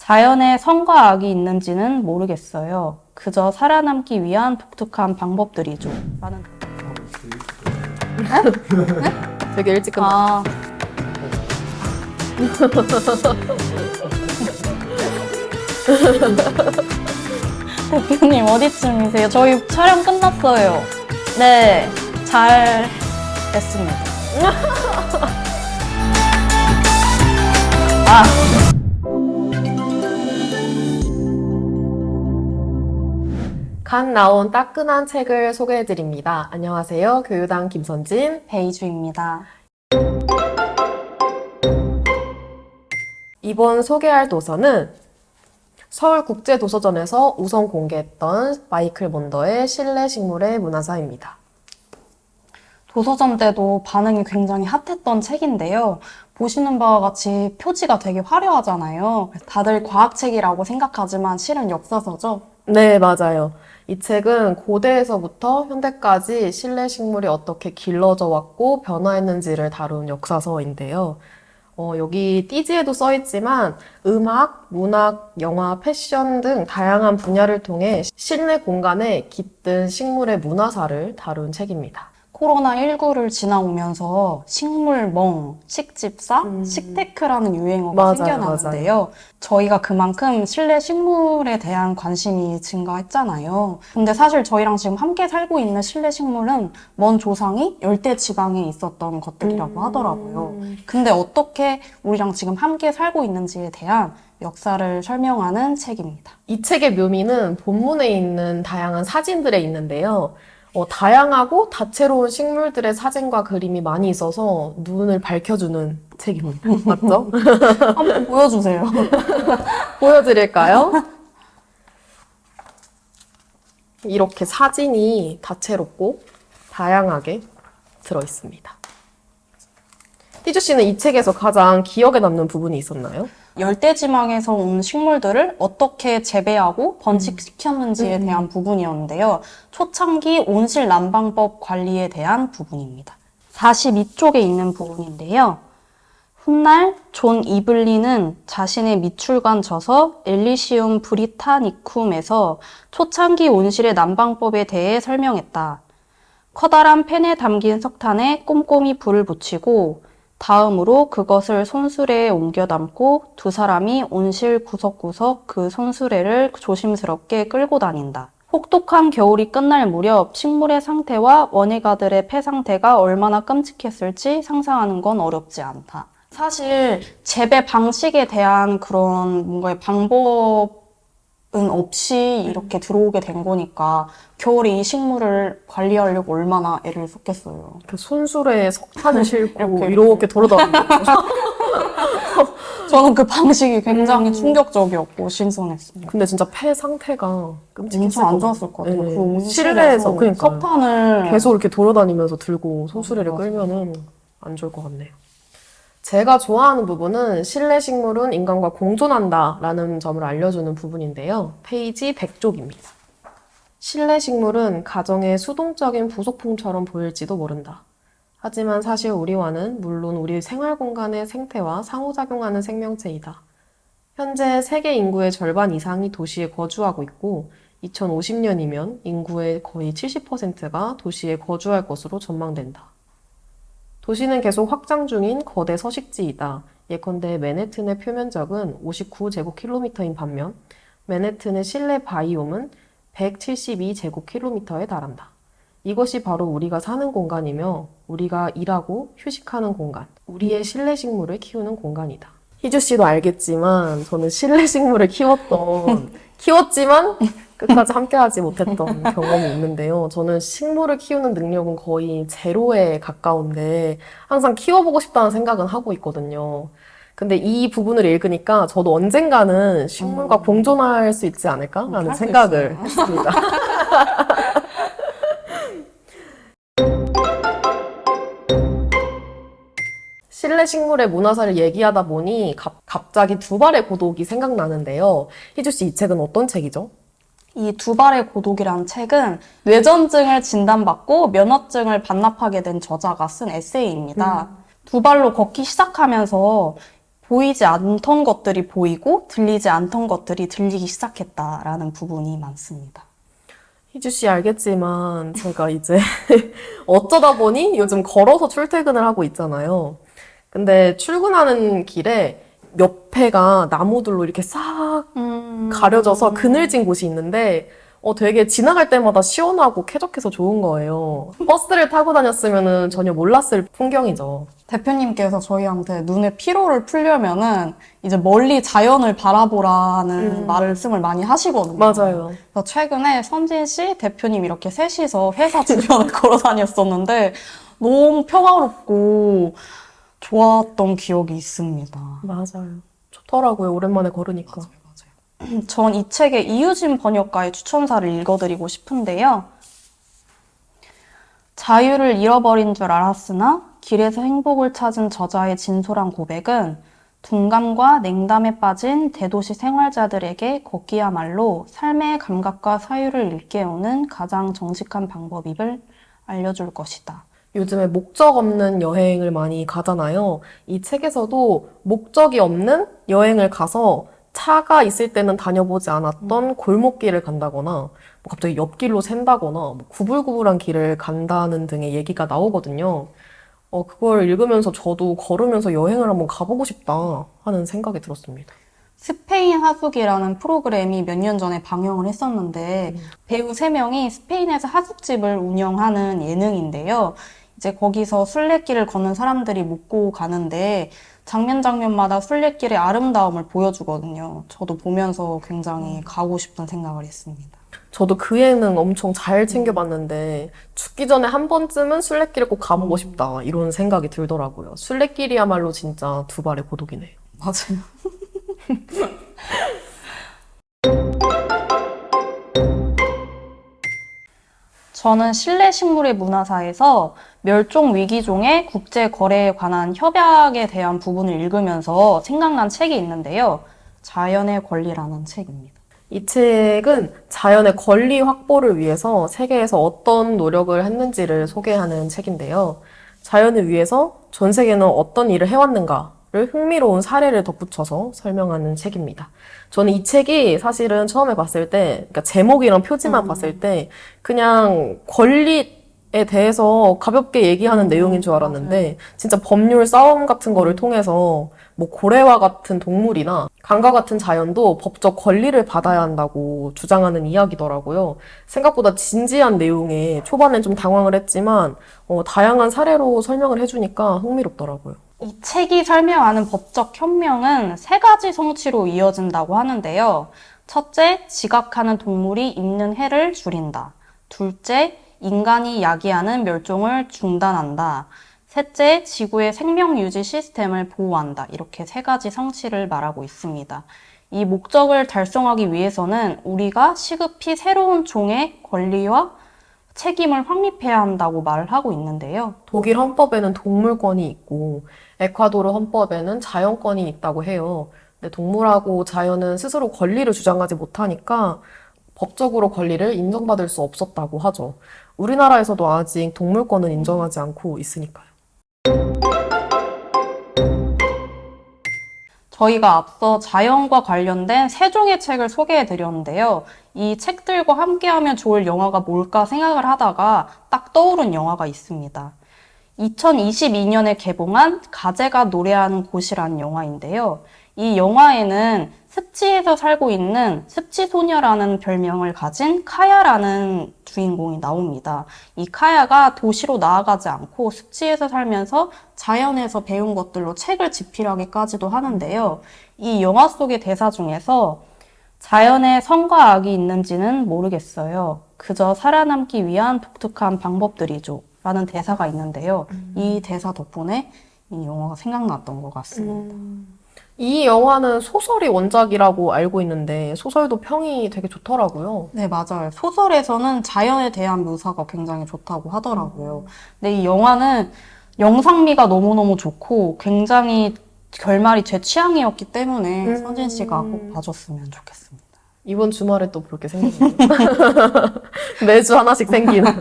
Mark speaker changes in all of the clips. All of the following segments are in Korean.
Speaker 1: 자연에 선과 악이 있는지는 모르겠어요. 그저 살아남기 위한 독특한 방법들이죠. 라는
Speaker 2: 되게 일찍 끝났어.
Speaker 1: 아. 대표님 어디쯤이세요? 저희 촬영 끝났어요. 네, 잘 됐습니다. 아.
Speaker 2: 간 나온 따끈한 책을 소개해드립니다. 안녕하세요. 교유당 김선진.
Speaker 1: 베이주입니다.
Speaker 2: 이번 소개할 도서는 서울국제도서전에서 우선 공개했던 마이클 몬더의 실내 식물의 문화사입니다.
Speaker 1: 도서전 때도 반응이 굉장히 핫했던 책인데요. 보시는 바와 같이 표지가 되게 화려하잖아요. 다들 과학책이라고 생각하지만 실은 역사서죠.
Speaker 2: 네, 맞아요. 이 책은 고대에서부터 현대까지 실내 식물이 어떻게 길러져 왔고 변화했는지를 다룬 역사서인데요. 여기 띠지에도 써있지만 음악, 문학, 영화, 패션 등 다양한 분야를 통해 실내 공간에 깃든 식물의 문화사를 다룬 책입니다.
Speaker 1: 코로나19를 지나오면서 식물멍, 식집사, 식테크라는 유행어가
Speaker 2: 맞아요,
Speaker 1: 생겨나는데요. 저희가 그만큼 실내 식물에 대한 관심이 증가했잖아요. 근데 사실 저희랑 지금 함께 살고 있는 실내 식물은 먼 조상이 열대 지방에 있었던 것들이라고 하더라고요. 근데 어떻게 우리랑 지금 함께 살고 있는지에 대한 역사를 설명하는 책입니다.
Speaker 2: 이 책의 묘미는 본문에 있는 다양한 사진들에 있는데요. 다양하고 다채로운 식물들의 사진과 그림이 많이 있어서 눈을 밝혀주는 책입니다. 맞죠?
Speaker 1: 한번 보여주세요.
Speaker 2: 보여드릴까요? 이렇게 사진이 다채롭고 다양하게 들어있습니다. 띠주 씨는 이 책에서 가장 기억에 남는 부분이 있었나요?
Speaker 1: 열대지방에서 온 식물들을 어떻게 재배하고 번식시켰는지에 대한 부분이었는데요. 초창기 온실 난방법 관리에 대한 부분입니다. 42쪽에 있는 부분인데요. 훗날 존 이블리는 자신의 밑줄간 저서 엘리시움 브리타니쿰에서 초창기 온실의 난방법에 대해 설명했다. 커다란 팬에 담긴 석탄에 꼼꼼히 불을 붙이고 다음으로 그것을 손수레에 옮겨 담고 두 사람이 온실 구석구석 그 손수레를 조심스럽게 끌고 다닌다. 혹독한 겨울이 끝날 무렵 식물의 상태와 원예가들의 폐 상태가 얼마나 끔찍했을지 상상하는 건 어렵지 않다. 사실 재배 방식에 대한 그런 뭔가의 방법은 없이 이렇게 들어오게 된 거니까 겨울에 이 식물을 관리하려고 얼마나 애를 썼겠어요.
Speaker 2: 그 손수레에 석탄을 싣고
Speaker 1: 이렇게.
Speaker 2: 이렇게 돌아다니는 거죠.
Speaker 1: 저는 그 방식이 굉장히 충격적이었고 신선했습니다.
Speaker 2: 근데 진짜 폐 상태가 끔찍했을
Speaker 1: 엄청 안
Speaker 2: 것
Speaker 1: 좋았을 것 같아요.
Speaker 2: 네.
Speaker 1: 그 온실에서
Speaker 2: 실내에서 그러니까
Speaker 1: 석탄을
Speaker 2: 계속 이렇게 돌아다니면서 들고 손수레를
Speaker 1: 맞아요.
Speaker 2: 끌면은 안 좋을 것 같네요. 제가 좋아하는 부분은 실내 식물은 인간과 공존한다 라는 점을 알려주는 부분인데요. 페이지 100쪽입니다. 실내 식물은 가정의 수동적인 부속품처럼 보일지도 모른다. 하지만 사실 우리와는 물론 우리 생활 공간의 생태와 상호작용하는 생명체이다. 현재 세계 인구의 절반 이상이 도시에 거주하고 있고 2050년이면 인구의 거의 70%가 도시에 거주할 것으로 전망된다. 도시는 계속 확장 중인 거대 서식지이다. 예컨대 맨해튼의 표면적은 59제곱킬로미터인 반면 맨해튼의 실내 바이옴은 172제곱킬로미터에 달한다. 이것이 바로 우리가 사는 공간이며 우리가 일하고 휴식하는 공간, 우리의 실내 식물을 키우는 공간이다. 희주 씨도 알겠지만 저는 실내 식물을 키웠지만 끝까지 함께하지 못했던 경험이 있는데요. 저는 식물을 키우는 능력은 거의 제로에 가까운데 항상 키워보고 싶다는 생각은 하고 있거든요. 근데 이 부분을 읽으니까 저도 언젠가는 식물과 공존할 수 있지 않을까라는
Speaker 1: 할 수
Speaker 2: 생각을
Speaker 1: 있어요.
Speaker 2: 했습니다. 실내 식물의 문화사를 얘기하다 보니 갑자기 두 발의 고독이 생각나는데요. 희주 씨, 이 책은 어떤 책이죠?
Speaker 1: 이 두 발의 고독이라는 책은 뇌전증을 진단받고 면허증을 반납하게 된 저자가 쓴 에세이입니다. 두 발로 걷기 시작하면서 보이지 않던 것들이 보이고 들리지 않던 것들이 들리기 시작했다라는 부분이 많습니다.
Speaker 2: 희주 씨 알겠지만 제가 이제 어쩌다 보니 요즘 걸어서 출퇴근을 하고 있잖아요. 근데 출근하는 길에 옆에가 나무들로 이렇게 싹 가려져서 그늘진 곳이 있는데 되게 지나갈 때마다 시원하고 쾌적해서 좋은 거예요. 버스를 타고 다녔으면 전혀 몰랐을 풍경이죠.
Speaker 1: 대표님께서 저희한테 눈의 피로를 풀려면은 이제 멀리 자연을 바라보라는 말씀을 많이 하시거든요.
Speaker 2: 맞아요.
Speaker 1: 그래서 최근에 선진 씨, 대표님 이렇게 셋이서 회사 주변을 걸어 다녔었는데 너무 평화롭고 좋았던 기억이 있습니다.
Speaker 2: 맞아요. 좋더라고요. 오랜만에 걸으니까.
Speaker 1: 전 이 책의 이유진 번역가의 추천사를 읽어드리고 싶은데요. 자유를 잃어버린 줄 알았으나 길에서 행복을 찾은 저자의 진솔한 고백은 둔감과 냉담에 빠진 대도시 생활자들에게 걷기야말로 삶의 감각과 사유를 일깨우는 가장 정직한 방법임을 알려줄 것이다.
Speaker 2: 요즘에 목적 없는 여행을 많이 가잖아요. 이 책에서도 목적이 없는 여행을 가서 차가 있을 때는 다녀보지 않았던 골목길을 간다거나 뭐 갑자기 옆길로 샌다거나 뭐 구불구불한 길을 간다는 등의 얘기가 나오거든요. 그걸 읽으면서 저도 걸으면서 여행을 한번 가보고 싶다 하는 생각이 들었습니다.
Speaker 1: 스페인 하숙이라는 프로그램이 몇 년 전에 방영을 했었는데 배우 3명이 스페인에서 하숙집을 운영하는 예능인데요. 이제 거기서 순례길을 걷는 사람들이 묵고 가는데 장면마다 순례길의 아름다움을 보여주거든요. 저도 보면서 굉장히 가고 싶은 생각을 했습니다.
Speaker 2: 저도 그 예능 엄청 잘 챙겨봤는데 죽기 전에 한 번쯤은 순례길을 꼭 가보고 싶다 이런 생각이 들더라고요. 순례길이야말로 진짜 두 발의 고독이네요.
Speaker 1: 맞아요. 저는 실내식물의 문화사에서 멸종위기종의 국제거래에 관한 협약에 대한 부분을 읽으면서 생각난 책이 있는데요. 자연의 권리라는 책입니다.
Speaker 2: 이 책은 자연의 권리 확보를 위해서 세계에서 어떤 노력을 했는지를 소개하는 책인데요. 자연을 위해서 전 세계는 어떤 일을 해왔는가를 흥미로운 사례를 덧붙여서 설명하는 책입니다. 저는 이 책이 사실은 처음에 봤을 때, 그러니까 제목이랑 표지만 봤을 때 그냥 권리에 대해서 가볍게 얘기하는 내용인 줄 알았는데 진짜 법률 싸움 같은 거를 통해서 뭐 고래와 같은 동물이나 강과 같은 자연도 법적 권리를 받아야 한다고 주장하는 이야기더라고요. 생각보다 진지한 내용에 초반엔 좀 당황을 했지만 다양한 사례로 설명을 해주니까 흥미롭더라고요.
Speaker 1: 이 책이 설명하는 법적 혁명은 3가지 성취로 이어진다고 하는데요. 첫째, 지각하는 동물이 입는 해를 줄인다. 둘째, 인간이 야기하는 멸종을 중단한다. 셋째, 지구의 생명 유지 시스템을 보호한다. 이렇게 3가지 성취를 말하고 있습니다. 이 목적을 달성하기 위해서는 우리가 시급히 새로운 종의 권리와 책임을 확립해야 한다고 말을 하고 있는데요.
Speaker 2: 독일 헌법에는 동물권이 있고 에콰도르 헌법에는 자연권이 있다고 해요. 근데 동물하고 자연은 스스로 권리를 주장하지 못하니까 법적으로 권리를 인정받을 수 없었다고 하죠. 우리나라에서도 아직 동물권은 인정하지 않고 있으니까요.
Speaker 1: 저희가 앞서 자연과 관련된 3종의 책을 소개해 드렸는데요. 이 책들과 함께하면 좋을 영화가 뭘까 생각을 하다가 딱 떠오른 영화가 있습니다. 2022년에 개봉한 가재가 노래하는 곳이라는 영화인데요. 이 영화에는 습지에서 살고 있는 습지소녀라는 별명을 가진 카야라는 주인공이 나옵니다. 이 카야가 도시로 나아가지 않고 습지에서 살면서 자연에서 배운 것들로 책을 집필하기까지도 하는데요. 이 영화 속의 대사 중에서 자연에 선과 악이 있는지는 모르겠어요. 그저 살아남기 위한 독특한 방법들이죠. 라는 대사가 있는데요. 이 대사 덕분에 이 영화가 생각났던 것 같습니다.
Speaker 2: 이 영화는 소설이 원작이라고 알고 있는데 소설도 평이 되게 좋더라고요.
Speaker 1: 네, 맞아요. 소설에서는 자연에 대한 묘사가 굉장히 좋다고 하더라고요. 근데 이 영화는 영상미가 너무너무 좋고 굉장히 결말이 제 취향이었기 때문에 선진 씨가 꼭 봐줬으면 좋겠습니다.
Speaker 2: 이번 주말에 또 볼 게 생겼네요. 매주 하나씩 생기는.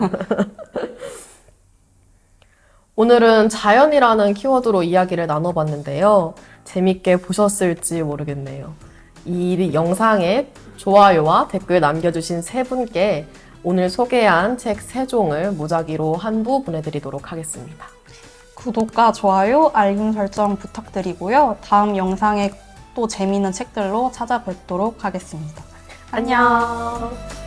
Speaker 2: 오늘은 자연이라는 키워드로 이야기를 나눠봤는데요. 재밌게 보셨을지 모르겠네요. 이 영상에 좋아요와 댓글 남겨주신 세 분께 오늘 소개한 책 3종을 무작위로 한 부 보내드리도록 하겠습니다.
Speaker 1: 구독과 좋아요, 알림 설정 부탁드리고요. 다음 영상에 또 재미있는 책들로 찾아뵙도록 하겠습니다. 안녕.